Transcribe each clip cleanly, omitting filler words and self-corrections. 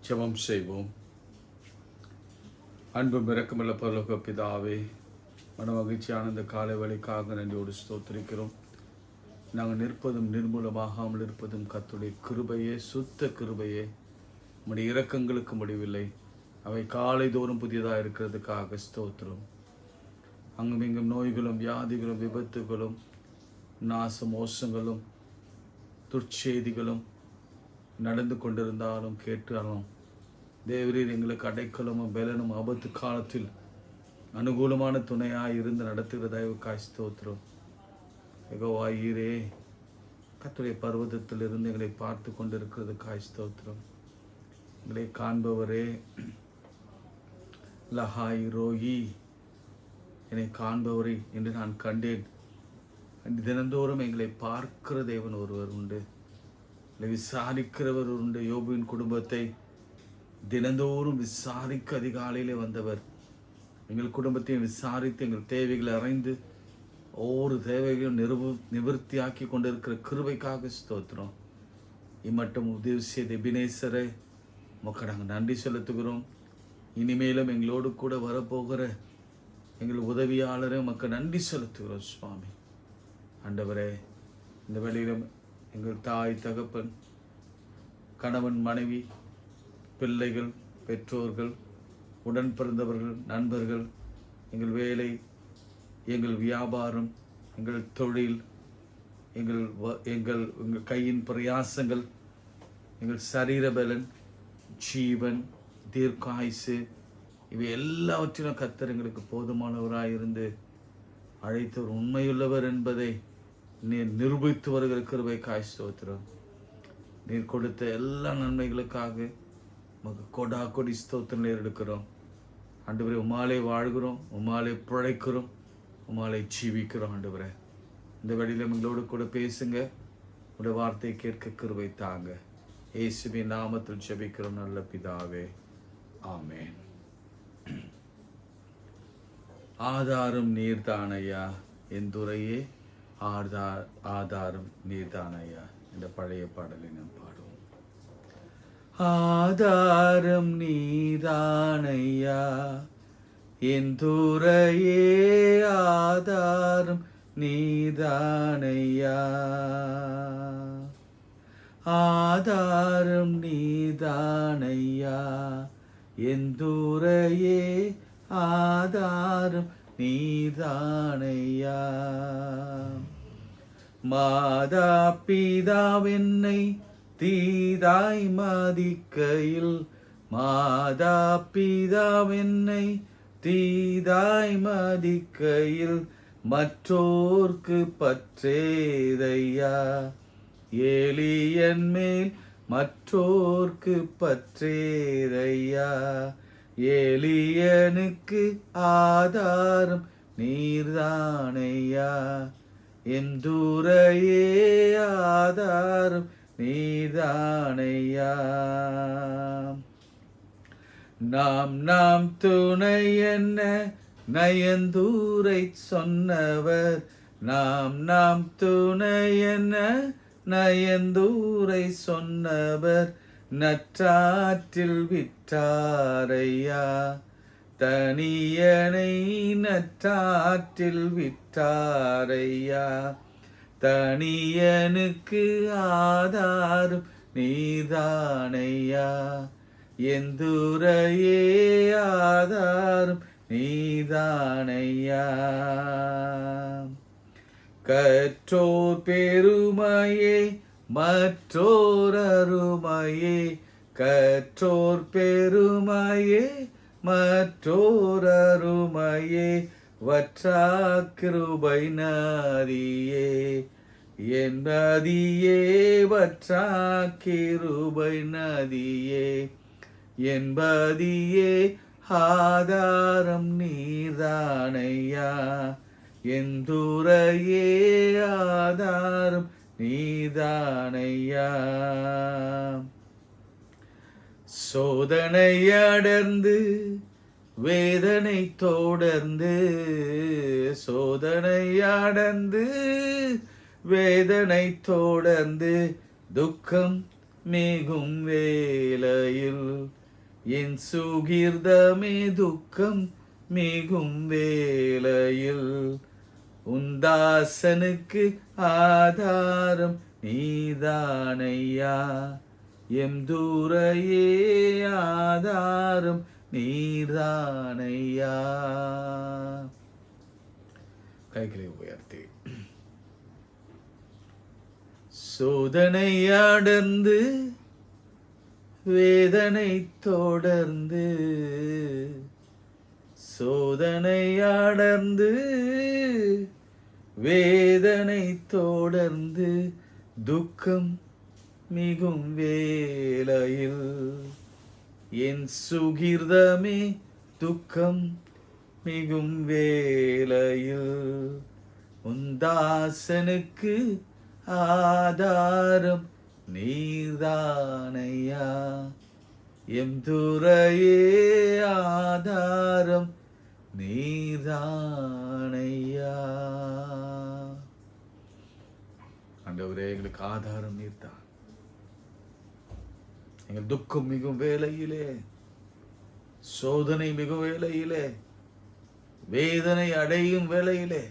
ஜெபம் செய்வோம். அன்பும் இரக்கமுள்ள பரலோக பிதாவே, மனமகிழ்ச்சியான இந்த காலை வேளைக்காக நன்றியோடு ஸ்தோத்திரிக்கிறோம். நாங்கள் நிற்பதும் நிர்மூலமாகாமல் இருப்பதும் கர்த்தருடைய கிருபையே, சுத்த கிருபையே. உம்முடைய இரக்கங்களுக்கு முடிவில்லை. அவை காலை தோறும் புதியதாக இருக்கிறதுக்காக ஸ்தோத்திரம். அங்கும் இங்கும் நோய்களும் வியாதிகளும் விபத்துகளும் நாச மோசங்களும் துர்ச்செய்திகளும் நடந்து கொண்டிருந்தாலும் கேட்டாலும் தேவரீர் எங்களுக்கு அடைக்கலமும் பலனும் ஆபத்து காலத்தில் அனுகூலமான துணையாக இருந்து நடத்துகிற தயவுக்காய் ஸ்தோத்திரம். யெகோவாயீரே, கர்த்தருடைய பர்வதத்தில் இருந்து எங்களை பார்த்து கொண்டிருக்கிறதுக்காய் ஸ்தோத்திரம். எங்களை காண்பவரே, லஹாய் ரோயி, என்னை காண்பவரே என்று நான் கண்டேன். தினந்தோறும் எங்களை பார்க்கிற தேவன் ஒருவர் உண்டு, விசாரிக்கிறவர் உண்டு. யோபுவின் குடும்பத்தை தினந்தோறும் விசாரிக்க அதிகாலையிலே வந்தவர் எங்கள் குடும்பத்தையும் விசாரித்து எங்கள் தேவைகளை அறிந்து ஒவ்வொரு தேவைகளையும் நிவர்த்தியாக்கி கொண்டிருக்கிற கிருபைக்காக ஸ்தோத்திரம். இம்மட்டும் உதவி செய்த எபினேசரை உமக்கு நாங்கள் நன்றி செலுத்துகிறோம். இனிமேலும் எங்களோடு கூட வரப்போகிற எங்கள் உதவியாளரை உமக்கு நன்றி செலுத்துகிறோம் சுவாமி. ஆண்டவரே, இந்த வேளையிலும் எங்கள் தாய் தகப்பன், கணவன் மனைவி, பிள்ளைகள், பெற்றோர்கள், உடன் பிறந்தவர்கள், நண்பர்கள், எங்கள் வேலை, எங்கள் வியாபாரம், எங்கள் தொழில், எங்கள் கையின் பிரயாசங்கள், எங்கள் சரீர பலன், ஜீவன், தீர்க்காயுசு, இவை எல்லாவற்றிலும் கர்த்தர் எங்களுக்கு போதுமானவராயிருந்து அழைத்தவர் உண்மையுள்ளவர் என்பதை நீர் நிரூபித்து வருகிற கிருபைக்காய் ஸ்தோத்திரம். நீர் கொடுத்த எல்லா நன்மைகளுக்காக உமக்கு கொடா கொடி ஸ்தோத்திரம் எடுக்கிறோம். ஆண்டவரே, உம்மாலே வாழ்கிறோம், உம்மாலே பிழைக்கிறோம், உம்மாலே ஜீவிக்கிறோம். ஆண்டவரே, இந்த வழியில் எங்களோடு கூட பேசுங்க. உடைய வார்த்தையை கேட்க கிருபை தாங்க. இயேசுவின் நாமத்தில் ஜெபிக்கிறோம் நல்ல பிதாவே, ஆமென். ஆதாரம் நீர்தானையா என் துறையே, ஆதாரம் நீர்தானையா என்ற பழைய பாடலை நாம் பாடுவோம். ஆதாரம் நீதானையா என் துறையே, ஆதாரம் நீதானையா, ஆதாரம் நீதானையா என் துறையே, ஆதாரம் நீதானையா. மாதா பிதாவென்னை தீதாய் மதிக்கையில், மாதா பிதாவென்னை தீதாய் மதிக்கையில் மற்றோர்க்கு பற்றேதையா, எளியன் மேல் மற்றோர்க்கு பற்றேதையா, எளியனுக்கு ஆதாரம் நீர்தானையா என் துறையே, ஆதாரம் நீதானையா. நாம் துணை என்ன நயந்தூரை சொன்னவர், நாம் துணை என்ன நயந்தூரை சொன்னவர் நற்றாற்றில் விட்டாரையா, தனியனை நற்றாற்றில் விட்டாரையா, தனியனுக்கு ஆதாரம் நீதானையா என் துறையே, ஆதாரம் நீதானையா. கற்றோர் பெருமையே மற்றோர் அருமையே, கற்றோர் பெருமையே மற்றோர் அருமையே, வற்றா கிருபை நதியே என் நதியே, வற்றா கிருபை நதியே என்பதியே, ஆதாரம் நீர்தானையா என் துறையே, ஆதாரம் நீதானையா. சோதனை அடர்ந்து வேதனை தொடர்ந்து, சோதனை அடர்ந்து வேதனை தொடர்ந்து, துக்கம் மிகும் வேளையில் என் சுகிர்தமே துக்கம் மிகும் வேளையில் உந்தாசனுக்கு ஆதாரம் நீதானையா எம் தூரையே ஆதாரம் நீதானையா. கைகளை உயர்த்தி சோதனை அடர்ந்து வேதனை தொடர்ந்து சோதனை அடர்ந்து வேதனை தொடர்ந்து துக்கம் மிகும் வேளையில் என் சுகிர்தமே துக்கம் மிகும் வேளையில் உந்தாசனுக்கு ஆதாரம் நீர்தானையா எம் துறையே ஆதாரம் நீர்தானையா. ஆண்டவரே, எங்களுக்கு ஆதாரம் நீர்தான். எங்கள் துக்கம் மிகும் வேளையிலே, சோதனை மிகும் வேளையிலே, வேதனை அடையும் வேளையிலே,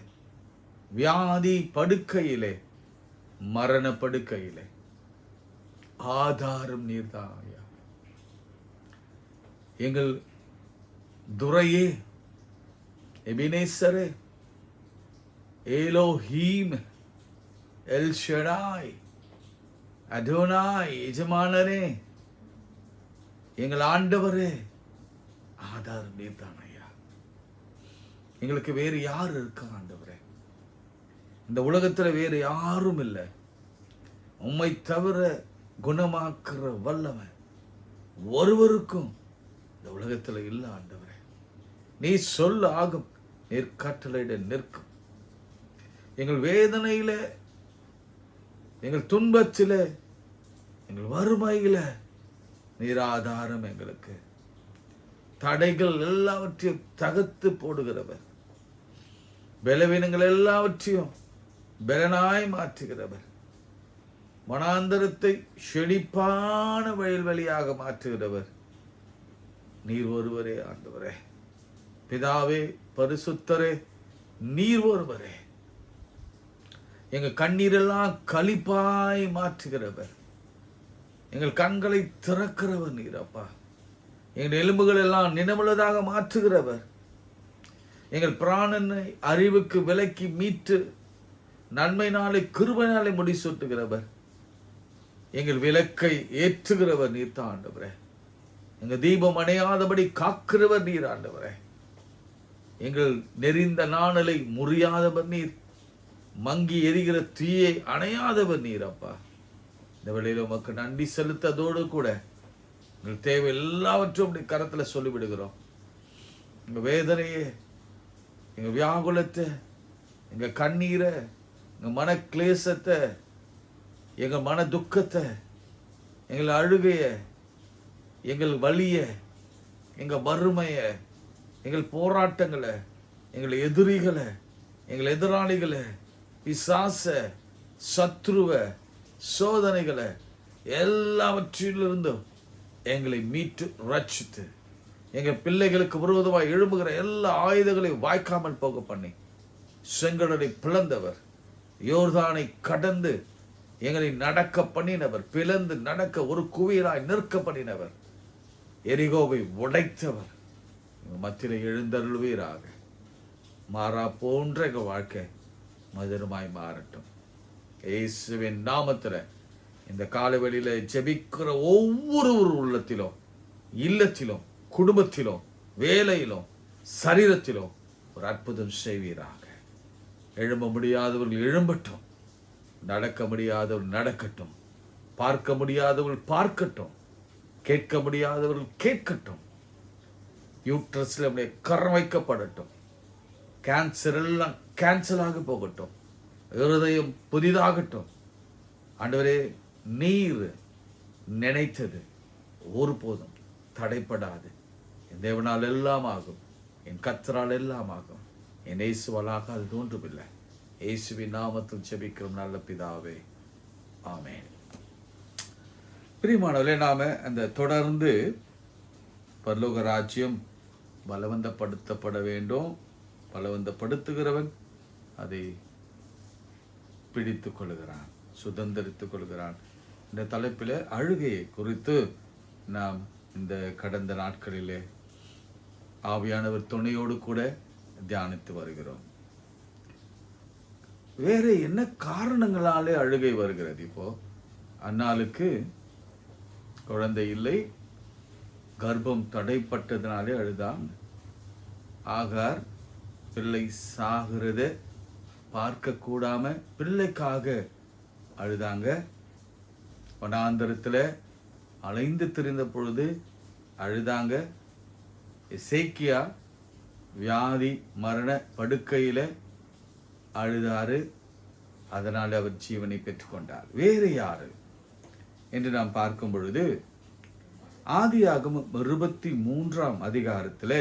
வியாதி படுக்கையிலே, மரண படுக்கையிலே ஆதாரம் நீர்தான் ஐயா. எங்கள் துரையே, எபினேசரே, ஏலோஹீம், எல் ஷடாய், அதோனாய், எஜமானரே, எங்கள் ஆண்டவரே, ஆதாரம் நீர்தான் ஐயா. எங்களுக்கு வேறு யார் இருக்கா ஆண்டவரே? இந்த உலகத்துல வேறு யாரும் இல்லை. உம்மை தவிர குணமாக்குற வல்லமை ஒருவருக்கும் இந்த உலகத்துல இல்லை ஆண்டவரே. நீ சொல்ல ஆகும், நீர் கட்டளையிட நிற்கும். எங்கள் வேதனையில, எங்கள் துன்பத்தில, எங்கள் வறுமையில நீர் ஆதாரம். எங்களுக்கு தடைகள் எல்லாவற்றையும் தகர்த்து போடுகிறவர், பலவீனங்கள் எல்லாவற்றையும் பலனாய் மாற்றுகிறவர், மனாந்தரத்தை செழிப்பான வயல்வெளியாக மாற்றுகிறவர் நீர் ஒருவரே ஆண்டவரே. பிதாவே, பரிசுத்தரே, நீர் ஒருவரே. எங்க கண்ணீரெல்லாம் களிப்பாய் மாற்றுகிறவர், எங்கள் கண்களை திறக்கிறவர் நீர் அப்பா. எங்கள் எலும்புகள் எல்லாம் நினைவுள்ளதாக மாற்றுகிறவர், எங்கள் பிராணனை அறிவுக்கு விலக்கி மீட்டு நன்மை நாளை கிருபை நாளை முடிசூட்டுகிறவர், எங்கள் விளக்கை ஏற்றுகிறவர் நீர் தான் ஆண்டவரே. எங்கள் தீபம் அணையாதபடி காக்கிறவர் நீர் ஆண்டவரே. எங்கள் நெறிந்த நாணலை முறியாதவர் நீர், மங்கி எரிகிற தீயை அணையாதவர் நீர் அப்பா. இந்த வேளையில் உமக்கு நன்றி செலுத்ததோடு கூட எங்கள் தேவை எல்லாவற்றும் அப்படி கரத்தில் சொல்லிவிடுகிறோம். எங்கள் வேதனையே, எங்கள் வியாகுலத்தை, எங்கள் கண்ணீரை, எங்கள் மன கிளேசத்தை, எங்கள் மன துக்கத்தை, எங்கள் அழுகையை, எங்கள் வலியை, எங்கள் வறுமையை, எங்கள் போராட்டங்களை, எங்கள் எதிரிகளை, எங்கள் எதிராளிகளை, பிசாச, சத்ருவை, சோதனைகளை எல்லாவற்றிலிருந்தும் எங்களை மீட்டு ரட்சித்து எங்கள் பிள்ளைகளுக்கு விரோதமாக எழும்புகிற எல்லா ஆயுதங்களையும் வாய்க்காமல் போக பண்ணி செங்கடலை பிளந்தவர், யோர்தானை கடந்து எங்களை நடக்க பண்ணினவர், பிளந்து நடக்க ஒரு குவியலாய் நிற்க பண்ணினவர், எரிகோவை உடைத்தவர் மத்தியில எழுந்தருள்வீராக. மாறா போன்ற எங்கள் வாழ்க்கை மதுரமாய் மாறட்டும். இயேசுவின் நாமத்தில் இந்த காலவெளியில ஜெபிக்கிற ஒவ்வொரு உள்ளத்திலும், இல்லத்திலும், குடும்பத்திலும், வேலையிலும், சரீரத்திலும் ஒரு அற்புதம் செய்வீராக. எழும்ப முடியாதவர்கள் எழும்பட்டும், நடக்க முடியாதவர்கள் நடக்கட்டும், பார்க்க முடியாதவர்கள் பார்க்கட்டும், கேட்க முடியாதவர்கள் கேட்கட்டும், யூட்ரஸ்ல அப்படியே கரம் வைக்கப்படட்டும், கேன்சர் எல்லாம் கேன்சல் ஆக போகட்டும், இருதயம் புதிதாகட்டும். ஆண்டவரே, நீர் நினைத்தது ஒருபோதும் தடைப்படாது. என் தேவனால் எல்லாம் ஆகும், என் கர்த்தரால் எல்லாம் ஆகும், என் இயேசுவாலாக அது தோன்றுமில்லை. இயேசுவின் நாமத்தில் ஜெபிக்கிறோம் நல்ல பிதாவே, ஆமென். பிரியமானவர்களே, நாம அந்த தொடர்ந்து பரலோக ராஜ்யம் பலவந்தப்படுத்தப்பட வேண்டும், பலவந்தப்படுத்துகிறவன் அதை பிடித்துக் கொள்கிறான், சுதந்திரித்துக் கொள்கிறான். இந்த தலைப்பில் அழுகையை குறித்து நாம் இந்த கடந்த நாட்களிலே ஆவியானவர் துணையோடு கூட தியானித்து வருகிறோம். வேற என்ன காரணங்களாலே அழுகை வருகிறது? இப்போ அன்னாளுக்கு குழந்தை இல்லை, கர்ப்பம் தடைப்பட்டதுனாலே அழுதான். ஆகார் பிள்ளை சாகிறத பார்க்க கூடாம பிள்ளைக்காக அழுதாங்க. வனாந்தரத்தில் அலைந்து திரிந்த பொழுது அழுதாங்க. எசேக்கியா வியாதி மரண படுக்கையில் அழுதாரு, அதனால் அவர் ஜீவனை பெற்றுக்கொண்டார். வேறு யாரு என்று நாம் பார்க்கும் பொழுது ஆதியாகமம் 23ஆம் அதிகாரத்தில்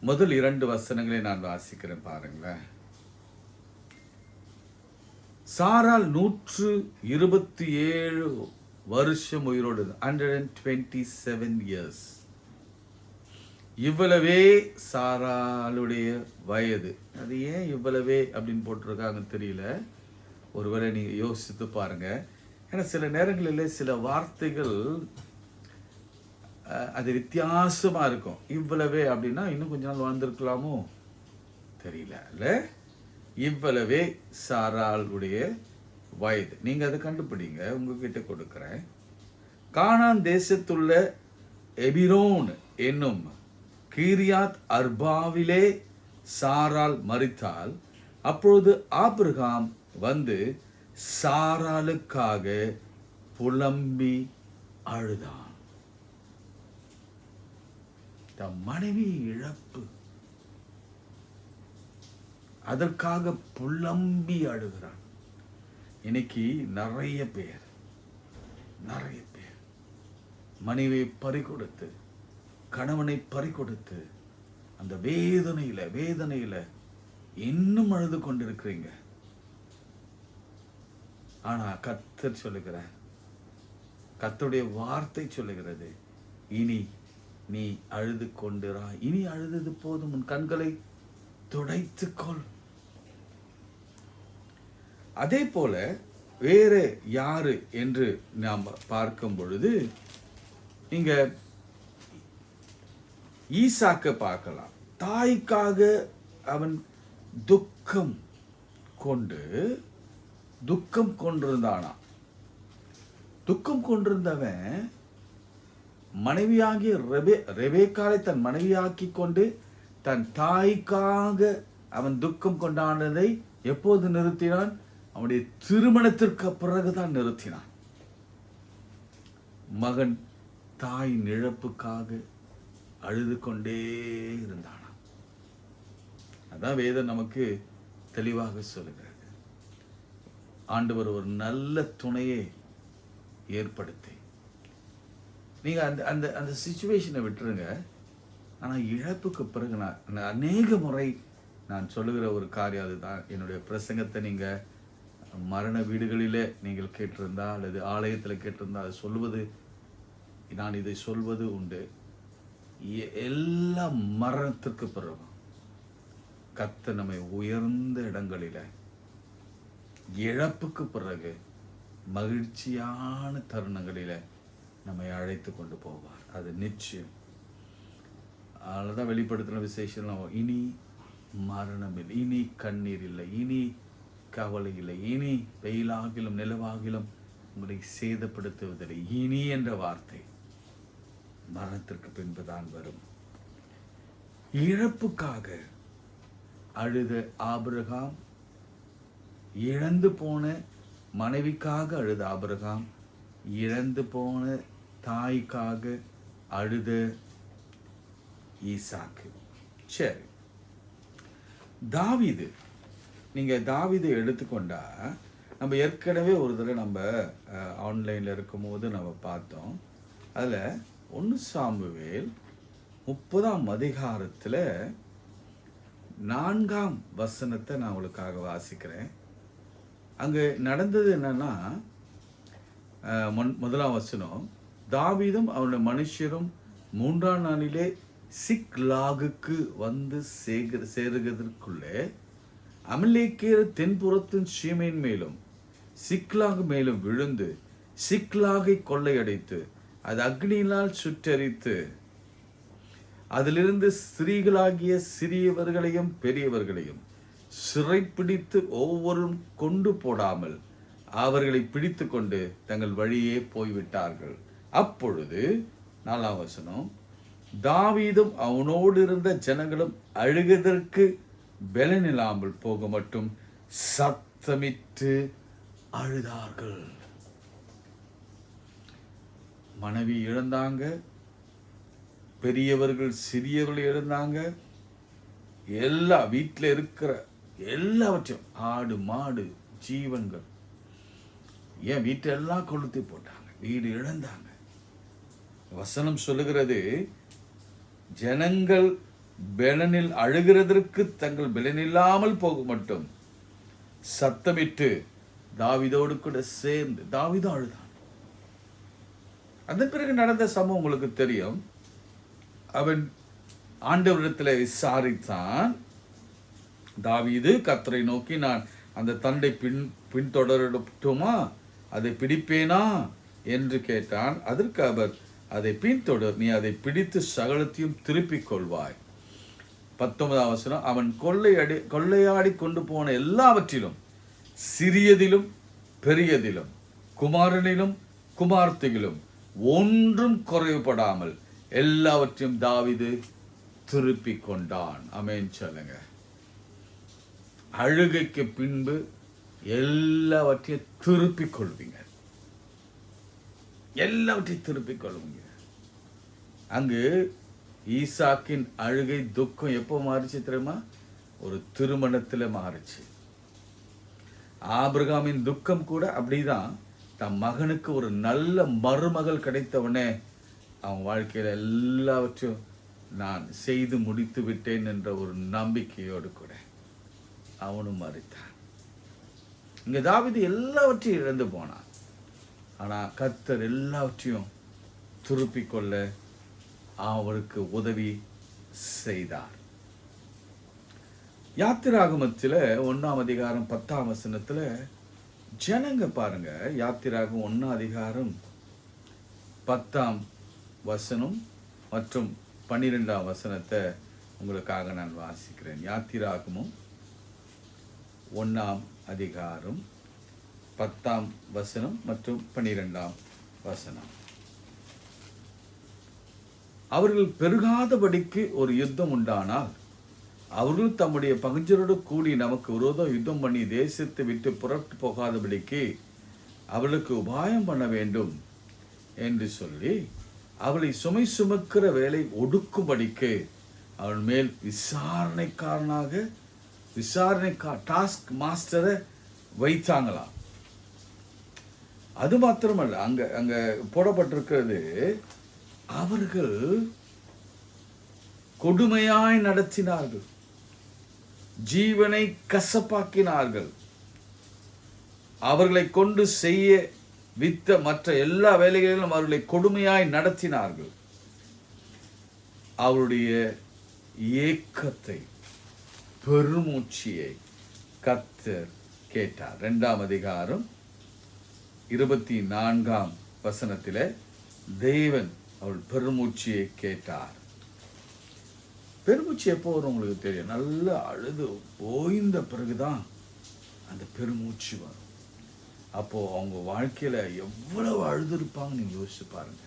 முதல் 2 வசனங்களை நான் வாசிக்கிறேன், பாருங்களேன். சாராள் 127 வருஷம் உயிரோடு, 127 years. இவ்வளவே சாராளுடைய வயது. அது ஏன் இவ்வளவே அப்படின்னு போட்டிருக்காங்க தெரியல. ஒருவேளை நீங்க யோசித்து பாருங்க. ஏன்னா சில நேரங்களில் சில வார்த்தைகள் அது வித்தியாசமா இருக்கும். இவ்வளவே அப்படின்னா இன்னும் கொஞ்ச நாள் வாழ்ந்திருக்கலாமோ தெரியல இல்ல. இவ்வளவே சாராளுடைய வயது. நீங்க அதை கண்டுபிடிங்க, உங்ககிட்ட கொடுக்கிறேன். கானான் தேசத்துள்ள எபிரோன் என்னும் கீரியாத் அர்பாவிலே சாராள் மரித்தாள். அப்பொழுது ஆபிரகாம் வந்து சாராளுக்காக புலம்பி அழுதான். தம் மனைவி இழப்பு, அதற்காக புலம்பி அழுகிறான். இன்னைக்கு நிறைய பேர் மனைவியை பறிகொடுத்து, கணவனை பறிகொடுத்து அந்த வேதனையில இன்னும் அழுது கொண்டிருக்கிறீங்க. ஆனா கர்த்தர் சொல்லுகிற, கர்த்தருடைய வார்த்தை சொல்லுகிறது, இனி நீ அழுது கொண்டிரா, இனி அழுதது போதும், உன் கண்களை துடைத்துக்கொள். அதே போல வேற யாரு என்று நாம் பார்க்கும் பொழுது நீங்க ஈசாக்க பார்க்கலாம். தாய்க்காக அவன் துக்கம் கொண்டிருந்தானா. துக்கம் கொண்டிருந்தவன் மனைவியாகிய ரெபேக்காளை தன் மனைவியாக்கி கொண்டு தன் தாய்க்காக அவன் துக்கம் கொண்டானதை எப்போது நிறுத்தினான்? அவனுடைய திருமணத்திற்கு பிறகுதான் நிறுத்தினான். மகன் தாய் இழப்புக்காக அழுது கொண்டே இருந்தானா. அதான் வேதம் நமக்கு தெளிவாக சொல்லுகிறது. ஆண்டவர் ஒரு நல்ல துணையை ஏற்படுத்தி, நீங்க அந்த அந்த சிச்சுவேஷனை விட்டுருங்க. ஆனா இழப்புக்கு பிறகு நான் அநேக முறை நான் சொல்லுகிற ஒரு காரியம் அதுதான். என்னுடைய பிரசங்கத்தை நீங்க மரண வீடுகளிலே நீங்கள் கேட்டிருந்தா அல்லது ஆலயத்தில் கேட்டிருந்தா அது சொல்வது, நான் இதை சொல்வது உண்டு. எல்லா மரணத்திற்கு பிறகு கர்த்தர் நம்மை உயர்ந்த இடங்களில, இழப்புக்கு பிறகு மகிழ்ச்சியான தருணங்களில நம்மை அழைத்து கொண்டு போவார். அது நிச்சயம். அதனாலதான் வெளிப்படுத்தின விசேஷம், இனி மரணம் இல்லை, இனி கண்ணீர் இல்லை, இனி கவலை இல்லை, இனி வெயிலாகிலும் நிலவாகிலும் உங்களை சேதப்படுத்துவதில்லை. இனி என்ற வார்த்தை மரணத்திற்கு பின்புதான் வரும். இழப்புக்காக அழுத ஆபிரகாம், இழந்து போன மனைவிக்காக அழுத ஆபிரகாம், இழந்து போன தாய்க்காக அழுத ஈசாக்கு. சரி, தாவீது, நீங்க தாவீதை எடுத்துக்கொண்டா, நம்ம ஏற்கனவே ஒரு தடவை நம்ம ஆன்லைன்ல இருக்கும் போது நம்ம பார்த்தோம். அதுல 1 சாமுவேல் 30ஆம் அதிகாரத்துல 4ஆம் வசனத்தை நான் உங்களுக்காக வாசிக்கிறேன். அங்கே நடந்தது என்னன்னா, முதலாம் வசனம், தாவீதும் அவனுடைய மனுஷரும் 3ஆம் நாளிலே சிக்லாகுக்கு வந்து சேருகிறதற்குள்ளே அமலேக்கியர் தென்புறத்தின் சீமையின் மேலும் சிக்லாகு மேலும் விழுந்து சிக்லாகை கொள்ளையடைத்து அது அக்னியினால் சுட்டரித்து அதிலிருந்து ஸ்திரீகளாகிய சிறியவர்களையும் பெரியவர்களையும் சிறைப்பிடித்து ஒவ்வொருவரும் கொண்டு போடாமல் அவர்களை பிடித்து கொண்டு தங்கள் வழியே போய்விட்டார்கள். அப்பொழுது 4ஆம் வசனம், தாவீதும் அவனோடு இருந்த ஜனங்களும் அழுகுதற்கு பலனில்லாமல் போக மட்டும் சத்தமிட்டு அழுதார்கள். மனைவி இழந்தாங்க, பெரியவர்கள் சிறியவர்கள் இழந்தாங்க, எல்லா வீட்டில் இருக்கிற எல்லாவற்றையும், ஆடு மாடு ஜீவன்கள், ஏன் வீட்டெல்லாம் கொளுத்தி போட்டாங்க, வீடு இழந்தாங்க. வசனம் சொல்லுகிறது, ஜனங்கள் பலனில் அழுகிறதற்கு தங்கள் பலனில்லாமல் போக மட்டும் சத்தமிட்டு தாவீதோடு கூட சேர்ந்து தாவீதும் அழுதான். அதன் பிறகு நடந்த சம்பவம் உங்களுக்கு தெரியும். அவன் ஆண்டவரிடத்தில் விசாரித்தான். தாவீது கர்த்தரை நோக்கி, நான் அந்த தண்டை பின்தொடரட்டுமா, அதை பிடிப்பேனா என்று கேட்டான். அதற்கு அவர், அதை பின்தொடர், நீ அதை பிடித்து சகலத்தையும் திருப்பிக் கொள்வாய். 19ஆம் வசனம், அவன் கொள்ளையாடி கொண்டு போன எல்லாவற்றிலும் சிறியதிலும் பெரியதிலும் குமாரனிலும் குமார்த்திகளும் ஒன்றும் குறைவுபடாமல் எல்லாவற்றையும் தாவீது திருப்பிக் கொண்டான். ஆமென் சொல்லுங்க. அழுகைக்கு பின்பு எல்லாவற்றையும் திருப்பிக் கொள்வீங்க, எல்லாவற்றையும் திருப்பிக் கொள்வீங்க. அங்கு ஈசாக்கின் அழுகை துக்கம் எப்போ மாறிச்சு தெரியுமா? ஒரு திருமணத்தில் மாறிச்சு. ஆபிரகாமின் துக்கம் கூட அப்படிதான். தன் மகனுக்கு ஒரு நல்ல மருமகள் கிடைத்தவனே அவன் வாழ்க்கையில் எல்லாவற்றையும் நான் செய்து முடித்து விட்டேன் என்ற ஒரு நம்பிக்கையோடு கூட அவனும் மறித்தான். இங்க தாவீது எல்லாவற்றையும் இழந்து போனான். ஆனால் கர்த்தர் எல்லாவற்றையும் திருப்பிக் கொள்ள அவருக்கு உதவி செய்தார். யாத்திராகமத்தில் 1ஆம் அதிகாரம் 10ஆம் வசனத்தில் ஜனங்க பாருங்க. யாத்திராகம் 1ஆம் அதிகாரம் 10ஆம் வசனம் மற்றும் 12ஆம் வசனத்தை உங்களுக்காக நான் வாசிக்கிறேன். யாத்திராகமும் 1ஆம் அதிகாரம் 10ஆம் வசனம் மற்றும் 12ஆம் வசனம். அவர்கள் பெருகாதபடிக்கு ஒரு யுத்தம் உண்டானால் அவர்கள் தம்முடைய பகைஞரோடு கூடி நமக்கு விரோதம் யுத்தம் பண்ணி தேசத்தை விட்டு புறப்பட்டு போகாதபடிக்கு அவளுக்கு உபாயம் பண்ண வேண்டும் என்று சொல்லி அவளை சுமை சுமக்கிற வேலை ஒடுக்கும்படிக்கு அவள் மேல் டாஸ்க் மாஸ்டரை வைத்தாங்களாம். அது மாத்திரமல்ல, அங்க போடப்பட்டிருக்கிறது, அவர்கள் கொடுமையாய் நடத்தினார்கள், ஜீவனை கசப்பாக்கினார்கள், அவர்களை கொண்டு செய்ய வித்த மற்ற எல்லா வேலைகளிலும் அவர்களை கொடுமையாய் நடத்தினார்கள். அவருடைய ஏக்கத்தை, பெருமூச்சியை கர்த்தர் கேட்டார். 2ஆம் அதிகாரம் 24ஆம் வசனத்திலே தேவன் அவள் பெருமூச்சியை கேட்டார். பெருமூச்சு எப்போ வரும் உங்களுக்கு தெரியும். நல்லா அழுது ஓய்ந்த பிறகுதான் அந்த பெருமூச்சு வரும். அப்போ அவங்க வாழ்க்கையில எவ்வளவு அழுது இருப்பாங்க நீங்க யோசிச்சு பாருங்க.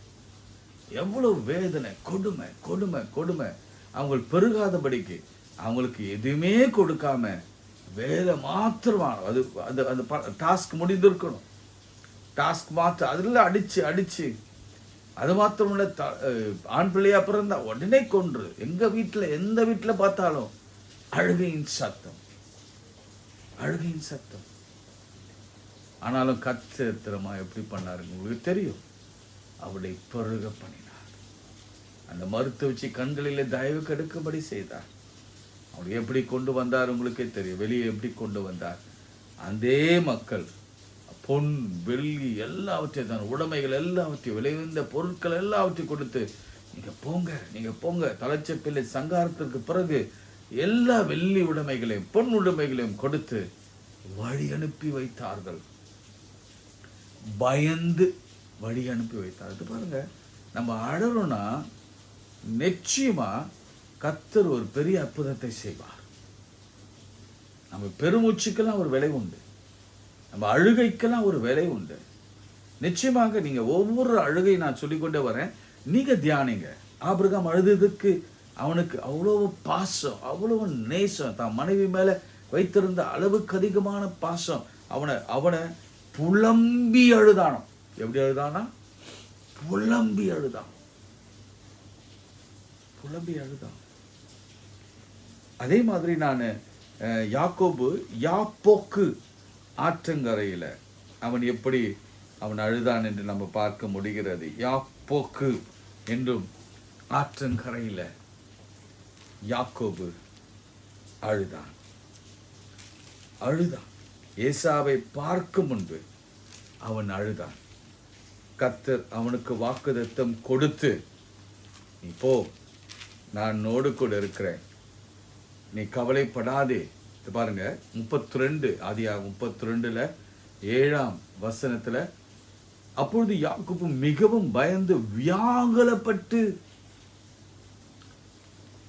எவ்வளவு வேதனை, கொடுமை கொடுமை கொடுமை. அவங்க பெருகாதபடிக்கு அவங்களுக்கு எதுவுமே கொடுக்காம வேலை மாத்திரமான அது அந்த அந்த டாஸ்க் முடிந்திருக்கணும். டாஸ்க் மாத்திரம் அதில் அடிச்சு அடிச்சு, அது மாத்திரமில்ல, ஆண் பிள்ளையா பிறந்தா உடனே கொன்று. எங்க வீட்டில் எந்த வீட்டில் பார்த்தாலும் அழுகையின் சத்தம், அழுகையின் சத்தம். ஆனாலும் கத்திரமா எப்படி பண்ணாருங்க உங்களுக்கு தெரியும். அவளை பெருக பண்ணினார். அந்த மருத்துவ வச்சு கண்களிலே தயவு கெடுக்கும்படி செய்தார். அவளை எப்படி கொண்டு வந்தார் உங்களுக்கே தெரியும். வெளியே எப்படி கொண்டு வந்தார். அதே மக்கள் பொன் வெள்ளி எல்லாவற்றையும் தன் உடைமைகள் எல்லாவற்றையும் விளைவிந்த பொருட்கள் எல்லாவற்றையும் கொடுத்து நீங்க போங்க தலைச்சப்பிள்ளை சங்காரத்திற்கு பிறகு எல்லா வெள்ளி உடைமைகளையும் பொன் உடைமைகளையும் கொடுத்து வழி அனுப்பி வைத்தார்கள். பயந்து வழி அனுப்பி வைத்தார்கள். பாருங்க, நம்ம அழறோம்னா நிச்சயமா கர்த்தர் ஒரு பெரிய அற்புதத்தை செய்வார். நம்ம பெருமூச்சுக்கெல்லாம் ஒரு விலை உண்டு, நம்ம அழுகைக்கெல்லாம் ஒரு விலை உண்டு. நிச்சயமாக நீங்க ஒவ்வொரு அழுகை நான் சொல்லிக்கொண்டே வரேன், நீங்க தியானிங்க. ஆபிரகாம் அழுததுக்கு அவனுக்கு அவ்வளவு பாசம், அவ்வளவு நேசம், தான் மனைவி மேல வைத்திருந்த அளவுக்கு அதிகமான பாசம். அவனை புலம்பி அழுதானோ. எப்படி அழுதானா? புலம்பி அழுதான். அதே மாதிரி நான் யாக்கோபு யாப்போக்கு ஆற்றங்கரையில அவன் எப்படி அவன் அழுதான் என்று நம்ம பார்க்க முடிகிறது. யாப்போக்கு என்றும் ஆற்றங்கரையில யாக்கோபு அழுதான். ஏசாவை பார்க்கும் முன்பு அவன் அழுதான். கர்த்தர் அவனுக்கு வாக்குத்தத்தம் கொடுத்து, நீ போ, நான் உன்னோடு கூட இருக்கிறேன், நீ கவலைப்படாதே. பாருங்க 32 ஆதியாகமம் 32:7 அப்பொழுது யாக்கோபு மிகவும் பயந்து வியாகுலப்பட்டு,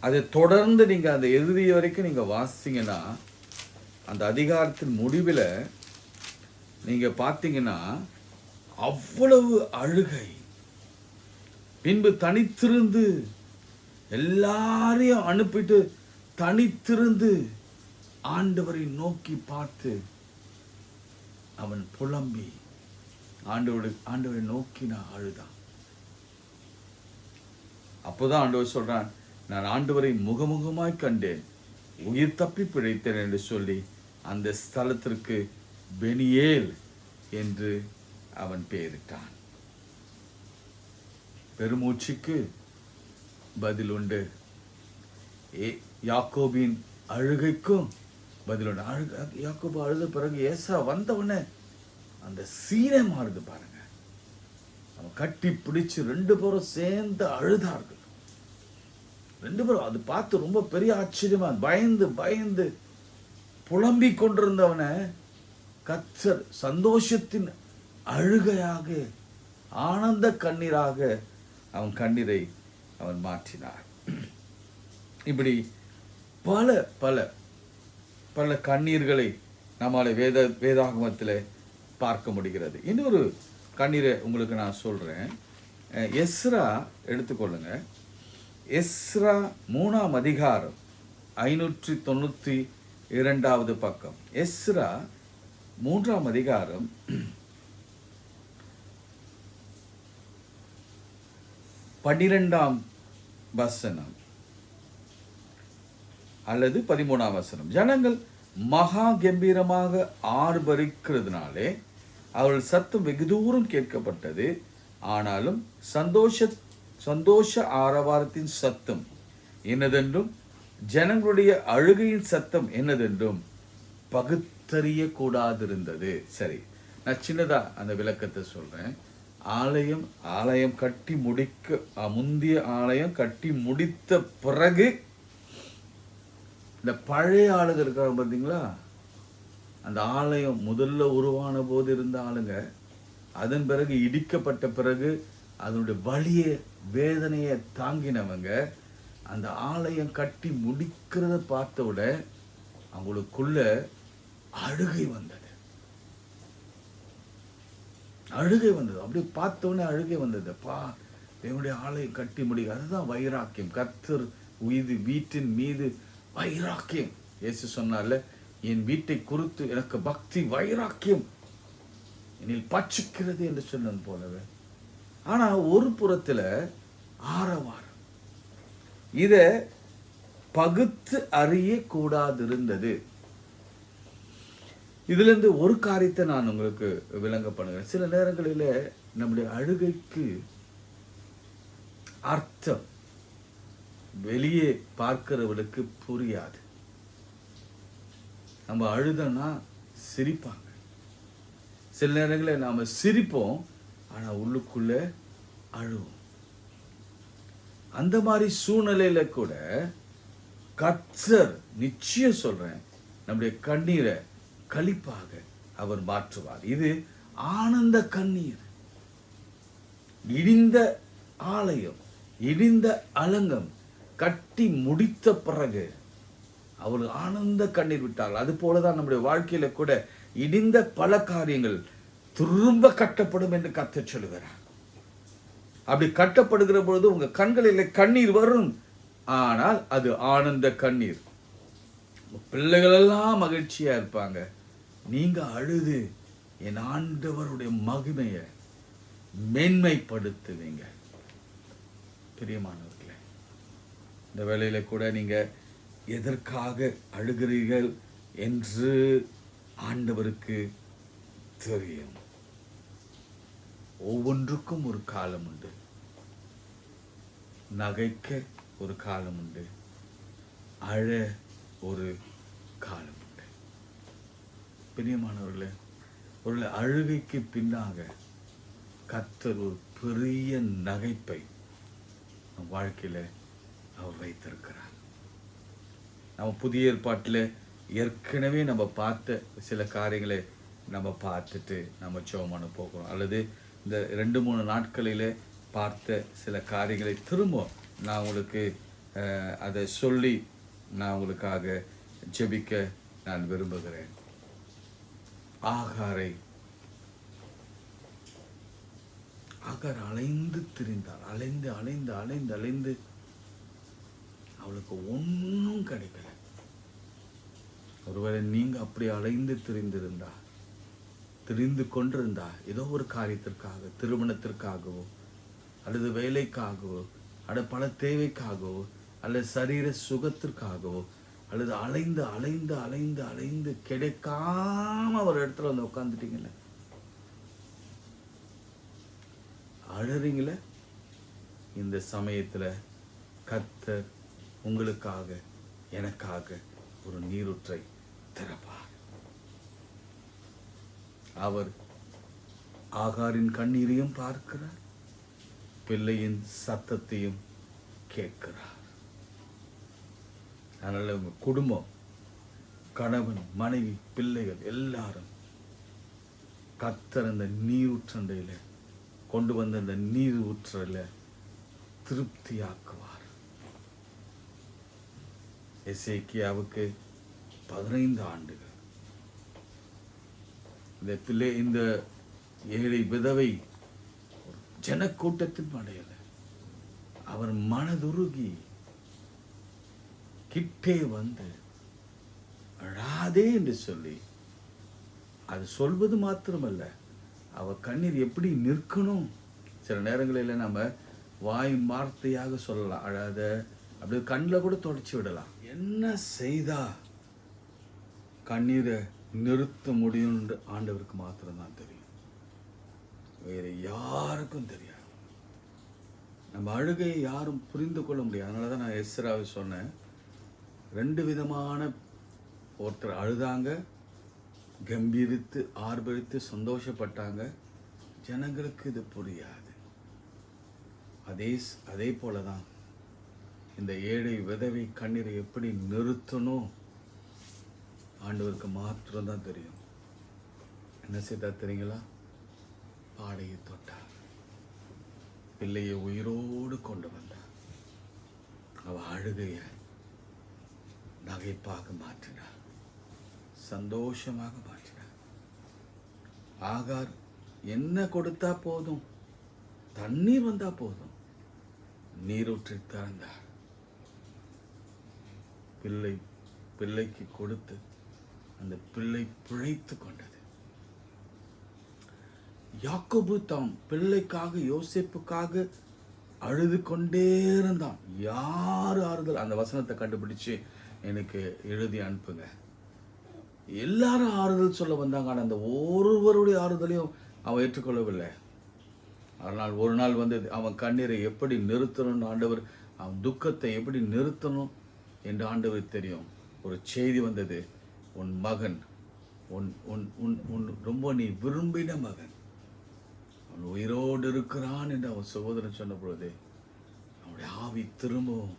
அதை தொடர்ந்து நீங்க அந்த இறுதி வரைக்கும் நீங்க வாசிங்கன்னா அந்த அதிகாரத்தின் முடிவில் நீங்க பார்த்தீங்கன்னா அவ்வளவு அழுகை. பின்பு தனித்திருந்து எல்லாரையும் அனுப்பிட்டு தனித்திருந்து ஆண்டவரை நோக்கி பார்த்து அவன் புலம்பி ஆண்டவரை நோக்கி நான் அழுதான். அப்போதான் ஆண்டவர் சொல்றான், நான் ஆண்டவரை முகமுகமாய் கண்டேன், உயிர் தப்பி பிழைத்தேன் என்று சொல்லி அந்த ஸ்தலத்திற்கு பெனியேல் என்று அவன் பெயரிட்டான். பெருமூச்சுக்கு பதில் உண்டு, யாக்கோபின் அழுகைக்கும் பதில் உண்டு. யாக்கோபு அழுத பிறகு ஏசா வந்தவொடனே அந்த சீனே மாறுது பாருங்க. அவன் கட்டி பிடிச்சு 2 பேரும் சேர்ந்து அழுதார்கள். 2 பேரும் அது பார்த்து ரொம்ப பெரிய ஆச்சரியமா பயந்து புலம்பி கொண்டிருந்தவனை கர்த்தர் சந்தோஷத்தின் அழுகையாக, ஆனந்த கண்ணீராக அவன் கண்ணீரை அவன் மாற்றினார். இப்படி பல பல பல கண்ணீர்களை நம்மால வேதாகமத்தில் பார்க்க முடிகிறது. இன்னொரு கண்ணீரை உங்களுக்கு நான் சொல்றேன். எஸ்ரா எடுத்துக்கொள்ளுங்க. எஸ்ரா 3ஆம் அதிகாரம் 592வது பக்கம். எஸ்ரா 3ஆம் அதிகாரம் 12ஆம் வசனம் அல்லது 13ஆம் வசனம். ஜனங்கள் மகா கம்பீரமாக ஆர்ப்பரிக்கிறதுனாலே அவள் சத்தம் வெகு தூரம் கேட்கப்பட்டது. ஆனாலும் சந்தோஷ ஆரவாரத்தின் சத்தம் என்னதென்றும் ஜனங்களுடைய அழுகையின் சத்தம் என்னதென்றும் பகுத்தறிய கூடாதிருந்தது. சரி, நான் சின்னதா அந்த விளக்கத்தை சொல்றேன். ஆலயம் கட்டி முந்திய ஆலயம் கட்டி முடித்த பிறகு இந்த பழைய ஆளுங்க இருக்காங்க பார்த்தீங்களா, அந்த ஆலயம் முதல்ல உருவான போது இருந்த ஆளுங்க, அதன் பிறகு இடிக்கப்பட்ட பிறகு அதனுடைய வலியை வேதனையை தாங்கினவங்க அந்த ஆலயம் கட்டி முடிக்கிறத பார்த்தவிட அவங்களுக்குள்ள அழுகை வந்தது. அப்படியே பார்த்தோன்னே அழுகை வந்தது. என்னுடைய ஆலயம் கட்டி முடிக்க, அதுதான் வைராக்கியம். கர்த்தர் வீட்டின் மீது வைராக்கியம். இயேசு சொன்னார்ல, என் வீட்டை குறித்து எனக்கு பக்தி வைராக்கியம் என்னில் பட்சிக்கிறது என்று சொன்னது போலவே. ஆனா ஒரு புறத்துல ஆரவாரம், இத பகுத்து அறிய கூடாதிருந்தது. இதுல இருந்து ஒரு காரியத்தை நான் உங்களுக்கு விளங்க பண்ணுகிறேன். சில நேரங்களில் நம்முடைய அழுகைக்கு அர்த்தம் வெளியே பார்க்கிறவளுக்கு புரியாது. நம்ம அழுதனா சிரிப்பாங்க. சில நேரங்களில் நாம் சிரிப்போம், ஆனால் உள்ளுக்குள்ளே அழுவோம். அந்த மாதிரி சூழ்நிலையில கூட கர்த்தர் நிச்சயம் சொல்றேன், நம்முடைய கண்ணீரை களிப்பாக அவர் மாற்றுவார். இது ஆனந்த கண்ணீர். இடிந்த ஆலயம், இடிந்த அலங்கம் கட்டி முடித்த பிறகு அவர் ஆனந்த கண்ணீர் விட்டார். அது போலதான் நம்முடைய வாழ்க்கையில கூட இடிந்த பல காரியங்கள் திரும்ப கட்டப்படும் என்று கர்த்தர் சொல்லுகிறார். அப்படி கட்டப்படுகிற பொழுது உங்க கண்களில் கண்ணீர் வரும், ஆனால் அது ஆனந்த கண்ணீர். பிள்ளைகள் எல்லாம் மகிழ்ச்சியா இருப்பாங்க, நீங்க அழுது என் ஆண்டவருடைய மகிமையை மேன்மைப்படுத்துவீங்க. பிரியமானவர்களே, இந்த வேளையில கூட நீங்க எதற்காக அழுகிறீர்கள் என்று ஆண்டவருக்கு தெரியும். ஒவ்வொன்றுக்கும் ஒரு காலம் உண்டு. நகைக்க ஒரு காலம் உண்டு, அழ ஒரு காலம் உண்டு. பிரியமானவர்களே, ஒரு அழுகைக்கு பின்னாக கர்த்தர் ஒரு பெரிய நகைப்பை நம் வாழ்க்கையில அவர் வைத்திருக்கிறார். நம்ம புதிய ஏற்பாட்டில் ஏற்கனவே நம்ம பார்த்த சில காரியங்களை நம்ம பார்த்துட்டு நம்ம ஜெபம் போகிறோம், அல்லது இந்த 2-3 நாட்களில் பார்த்த சில காரியங்களை திரும்ப நான் உங்களுக்கு அதை சொல்லி நான் உங்களுக்காக ஜெபிக்க நான் விரும்புகிறேன். ஆகார் அலைந்து திரிந்தார். அலைந்து அலைந்து அலைந்து அலைந்து அவளுக்கு ஒன்றும் கிடைக்கல. ஒருவேளை நீங்க அப்படி அலைந்து திரிந்து கொண்டிருந்தா, ஏதோ ஒரு காரியத்திற்காக, திருமணத்திற்காகவோ அல்லது வேலைக்காகவோ அல்லது பல தேவைக்காகவோ அல்லது சரீர சுகத்திற்காகவோ அல்லது அலைந்து அலைந்து அலைந்து அலைந்து கிடைக்காம ஒரு இடத்துல வந்து உட்காந்துட்டீங்களே, அழறீங்களே, இந்த சமயத்துல கர்த்தர் உங்களுக்காக எனக்காக ஒரு நீரூற்றை திறப்பார். அவர் ஆகாரின் கண்ணீரையும் பார்க்கிறார், பிள்ளையின் சத்தத்தையும் கேட்கிறார். அதனால உங்க குடும்பம், கணவன், மனைவி, பிள்ளைகள் எல்லாரும் கர்த்தர் அந்த நீரூற்றண்டையில கொண்டு வந்த அந்த நீர் ஊற்றல திருப்தியாக்குவார். எசேக்கியாவுக்கு 15 ஆண்டுகள் இந்த ஏழை விதவை ஜனக்கூட்டத்தின் மடையல, அவர் மனதுருகி கிட்டே வந்து அழாதே என்று சொல்லி, அது சொல்வது மாத்திரமல்ல, அவ கண்ணீர் எப்படி நிற்கணும். சில நேரங்களில் நம்ம வாய் வார்த்தையாக சொல்லலாம், அழாத, அப்படி கண்ணில் கூட தொடச்சி விடலாம். என்ன செய்தா கண்ணீரை நிறுத்த முடியும் ஆண்டவருக்கு மாத்திரம்தான் தெரியும், வேற யாருக்கும் தெரியாது. நம்ம அழுகையை யாரும் புரிந்து கொள்ள முடியாது. அதனால தான் நான் எஸ்ராவை சொன்னேன், 2 விதமான, ஒருத்தர் அழுதாங்க, கம்பீரித்து ஆர்ப்பரித்து சந்தோஷப்பட்டாங்க. ஜனங்களுக்கு இது புரியாது. அதே போலதான் இந்த ஏழை விதவை கண்ணீரை எப்படி நிறுத்தணும் ஆண்டவருக்கு மாத்திரம்தான் தெரியும். என்ன செய்தா தெரியுங்களா? பாடையை தொட்டார், பிள்ளையை உயிரோடு கொண்டு வந்தார், அவ அழுகைய நகைப்பாக மாற்றினார், சந்தோஷமாக மாற்றினார். ஆகார் என்ன கொடுத்தா போதும், தண்ணீர் வந்தா போதும், நீரூற்றி திறந்தார். பிள்ளைக்கு கொடுத்து அந்த பிள்ளை பிழைத்து கொண்டது. யாக்கோபு தாம் பிள்ளைக்காக, யோசேப்புக்காக அழுது கொண்டே இருந்தான். யாரு ஆறுதல், அந்த வசனத்தை கண்டுபிடிச்சு எனக்கு எழுதி அனுப்புங்க. எல்லாரும் ஆறுதல் சொல்ல வந்தாங்க, ஆனால் அந்த ஒருவருடைய ஆறுதலையும் அவன் ஏற்றுக்கொள்ளவில்லை. அதனால் ஒரு நாள் வந்து அவன் கண்ணீரை எப்படி நிறுத்தணும்னு ஆண்டவர், அவன் துக்கத்தை எப்படி நிறுத்தணும் என்று ஆண்டவர் தெரியும். ஒரு செய்தி வந்தது, உன் மகன் உன் உன் உன் உன் ரொம்ப நீ விரும்பின மகன் அவன் உயிரோடு இருக்கிறான் என்று அவன் சகோதரன் சொன்ன பொழுதே அவனுடைய ஆவி திரும்பவும்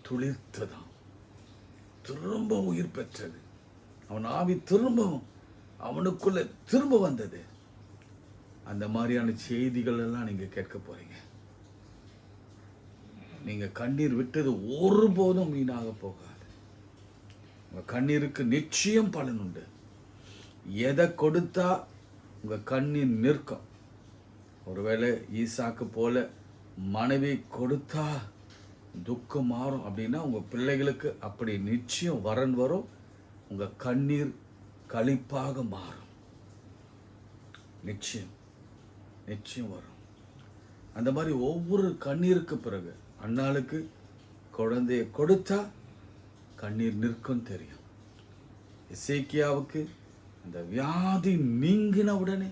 துளிர்த்ததான், திரும்ப உயிர் பெற்றது. அவன் ஆவி திரும்பவும் அவனுக்குள்ள திரும்ப வந்தது. அந்த மாதிரியான செய்திகள் எல்லாம் நீங்க கேட்க போறீங்க. நீங்க கண்ணீர் விட்டது ஒருபோதும் வீணாக போகாது. உங்க கண்ணீருக்கு நிச்சயம் பலன் உண்டு. எதை கொடுத்தா உங்க கண்ணீர் நிற்கும். ஒருவேளை ஈசாக்கு போல மனைவி கொடுத்தா துக்கம் மாறும் அப்படின்னா உங்க பிள்ளைகளுக்கு அப்படி நிச்சயம் வரன் வரும். உங்க கண்ணீர் களிப்பாக மாறும். நிச்சயம் நிச்சயம் வரும். அந்த மாதிரி ஒவ்வொரு கண்ணீருக்கு பிறகு அண்ணாளுக்கு குழந்தைய கொடுத்தா கண்ணீர் நிற்கும் தெரியும். எசேக்கியாவுக்கு அந்த வியாதி நீங்கின உடனே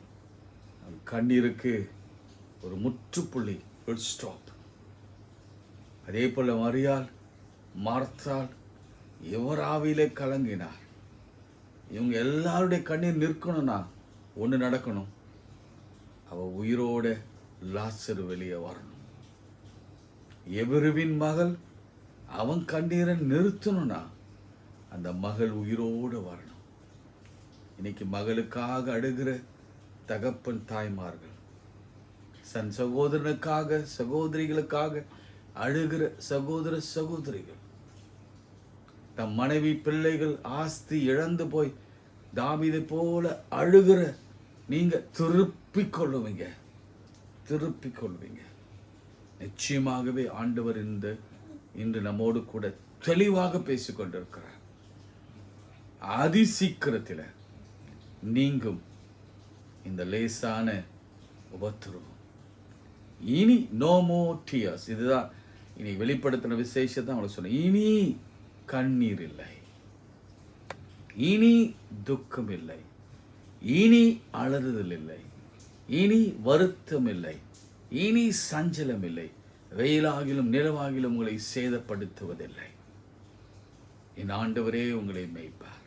கண்ணீருக்கு ஒரு முற்றுப்புள்ளி, ஃபுல் ஸ்டாப். அதே போல மரியாள், மார்த்தாள் எவர் ஆவியிலே கலங்கினார். இவங்க எல்லாருடைய கண்ணீர் நிற்கணும்னா ஒன்று நடக்கணும். அவ உயிரோட லாசரு வெளியே வரணும். எவருவின் மகள் அவன் கண்ணீரை நிறுத்தணும்னா அந்த மகள் உயிரோடு வரணும். இன்னைக்கு மகளுக்காக அழுகிற தகப்பன் தாய்மார்கள், சன் சகோதரனுக்காக சகோதரிகளுக்காக அழுகிற சகோதர சகோதரிகள், தம் மனைவி பிள்ளைகள் ஆஸ்தி இழந்து போய் தாவீதை போல அழுகிற நீங்க திருப்பிக் கொள்ளுவீங்க. நிச்சயமாகவே ஆண்டவர் இன்று நம்மோடு கூட தெளிவாக பேசிக்கொண்டிருக்கிறார். அதிசீக்கிரத்தில் நீங்கும் இந்த லேசான உபத்திரவம். இனி நோ மோர் டியர்ஸ். இதுதான் இனி வெளிப்படுத்தின விசேஷத்தை அவளை சொன்ன. இனி கண்ணீர் இல்லை, இனி துக்கம் இல்லை, இனி அலறுதல் இல்லை, இனி வருத்தம் இல்லை, இனி சஞ்சலம் இல்லை, வெயிலாகிலும் நிலவாகிலும் உங்களை சேதப்படுத்துவதில்லை. என் ஆண்டவரே உங்களை மேய்ப்பார்.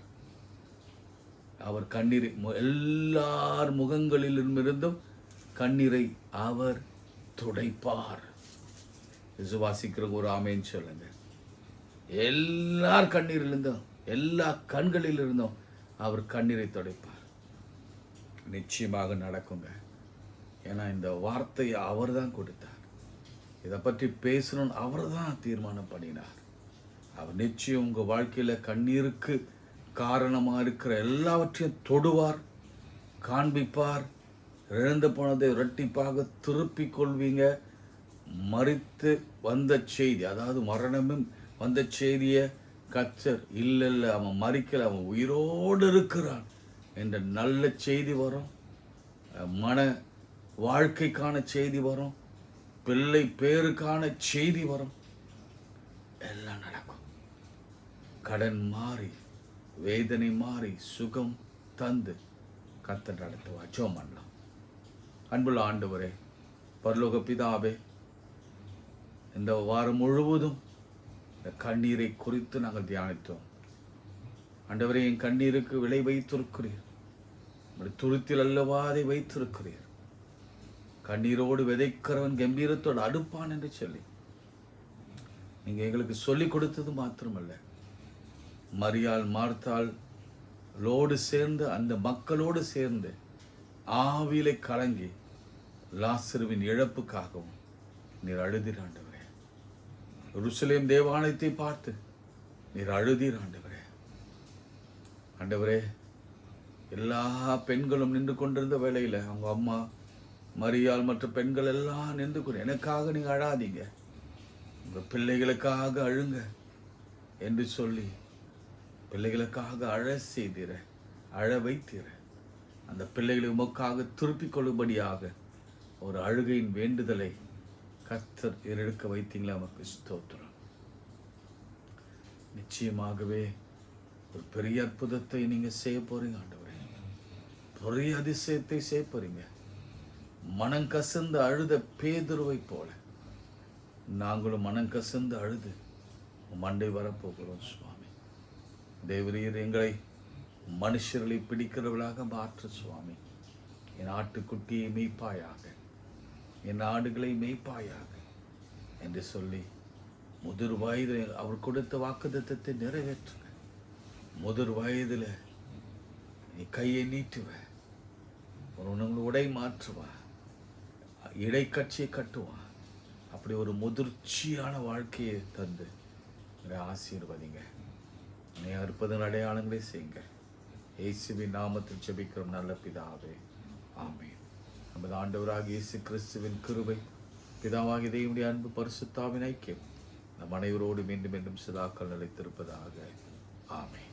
அவர் கண்ணீர் எல்லார் முகங்களிலிருந்தும் கண்ணீரை அவர் துடைப்பார். விசுவாசிக்கிற ஒரு ஆமேன் சொல்லுங்க. எல்லார் கண்ணீரிலிருந்தும் எல்லா கண்களிலிருந்தும் அவர் கண்ணீரை துடைப்பார். நிச்சயமாக நடக்குங்க. ஏன்னா இந்த வார்த்தையை அவர் தான் கொடுத்தார். இதை பற்றி பேசணும்னு அவர் தான் தீர்மானம் பண்ணினார். அவர் நிச்சயம் உங்கள் வாழ்க்கையில் கண்ணீருக்கு காரணமாக இருக்கிற எல்லாவற்றையும் தொடுவார், காண்பிப்பார். இழந்து போனதை இரட்டிப்பாக திருப்பிக் கொள்வீங்க. மரித்து வந்த செய்தி, அதாவது மரணமும் வந்த செய்தியை கர்த்தர் இல்லை அவன் மரிக்கல, அவன் உயிரோடு இருக்கிறான் என்ற நல்ல செய்தி வரும். மன வாழ்க்கைக்கான செய்தி வரும். பிள்ளை பேருக்கான செய்தி வரும். எல்லாம் நடக்கும். கடன் மாறி, வேதனை மாறி, சுகம் தந்து கர்த்தர் நடத்துவா. ஜெபம் பண்ணலாம். அன்புள்ள ஆண்டவரே, பரலோக பிதாவே, இந்த வாரம் முழுவதும் இந்த கண்ணீரை குறித்து நாங்கள் தியானித்தோம். ஆண்டவரே, என் கண்ணீருக்கு விலை வைத்திருக்கிறீர். துருத்தில் அல்லவா அதை வைத்திருக்கிறீர். கண்ணீரோடு விதைக்கிறவன் கம்பீரத்தோடு அடுப்பான் என்று சொல்லி நீங்க எங்களுக்கு சொல்லிக் கொடுத்தது மாத்திரமல்ல, மரியாள் மார்த்தாள் லோடு சேர்ந்து அந்த மக்களோடு சேர்ந்து ஆவிலை கலங்கி லாசருவின் இழப்புக்காகவும் நீர் அழுதீர் ஆண்டவரே. எருசலேம் தேவாலயத்தை பார்த்து நீர் அழுதீர் ஆண்டவரே. ஆண்டவரே, எல்லா பெண்களும் நின்று கொண்டிருந்த வேளையில் அவங்க அம்மா மரியாள் மற்ற பெண்கள் எல்லாம் நின்று கொண்டு, எனக்காக நீங்கள் அழாதீங்க, உங்கள் பிள்ளைகளுக்காக அழுங்க என்று சொல்லி பிள்ளைகளுக்காக அழ செய்தீர, அழ வைத்தீர. அந்த பிள்ளைகளை உமக்காக திருப்பிக் கொள்ளும்படியாக ஒரு அழுகையின் வேண்டுதலை கர்த்தர் எடுக்க வைத்தீங்களா? நமக்கு ஸ்தோத்திரம். நிச்சயமாகவே ஒரு பெரிய அற்புதத்தை நீங்க செய்ய போறீங்க ஆண்டவரே. பெரிய அதிசயத்தை செய்ய போறீங்க. மனம் கசந்து அழுத பேதுருவை போல நாங்களும் மனம் கசந்து அழுது மண்டை வரப்போகிறோம் சுவாமி. தேவரீர் எங்களை மனுஷர்களை பிடிக்கிறவர்களாக மாற்று சுவாமி. என் ஆட்டுக்குட்டியை மேய்ப்பாயாக, என் ஆடுகளை மேய்ப்பாயாக என்று சொல்லி முதிர் வயதில் அவர் கொடுத்த வாக்குத்தத்தத்தை நிறைவேற்றுங்க. முதிர் வயதில் நீ கையை நீட்டுவ, ஒரு உடை மாற்றுவா, இடைக்கட்சியை கட்டுவான். அப்படி ஒரு முதிர்ச்சியான வாழ்க்கையை தந்து ஆசீர்வதிங்க. நீ அற்புதங்கள் அடையாளங்களே செய்யுங்க. இயேசுவின் நாமத்தில் ஜெபிக்கிறோம் நல்ல பிதாவே, ஆமென். நமது ஆண்டவராகிய இயேசு கிறிஸ்துவின் கிருபை, பிதாவாகிய தேவனுடைய அன்பு, பரிசுத்தாவின் ஐக்கியம் நம் அனைவரோடு மீண்டும் மீண்டும் சதாக்கள் நிலைத்திருப்பதாக. ஆமென்.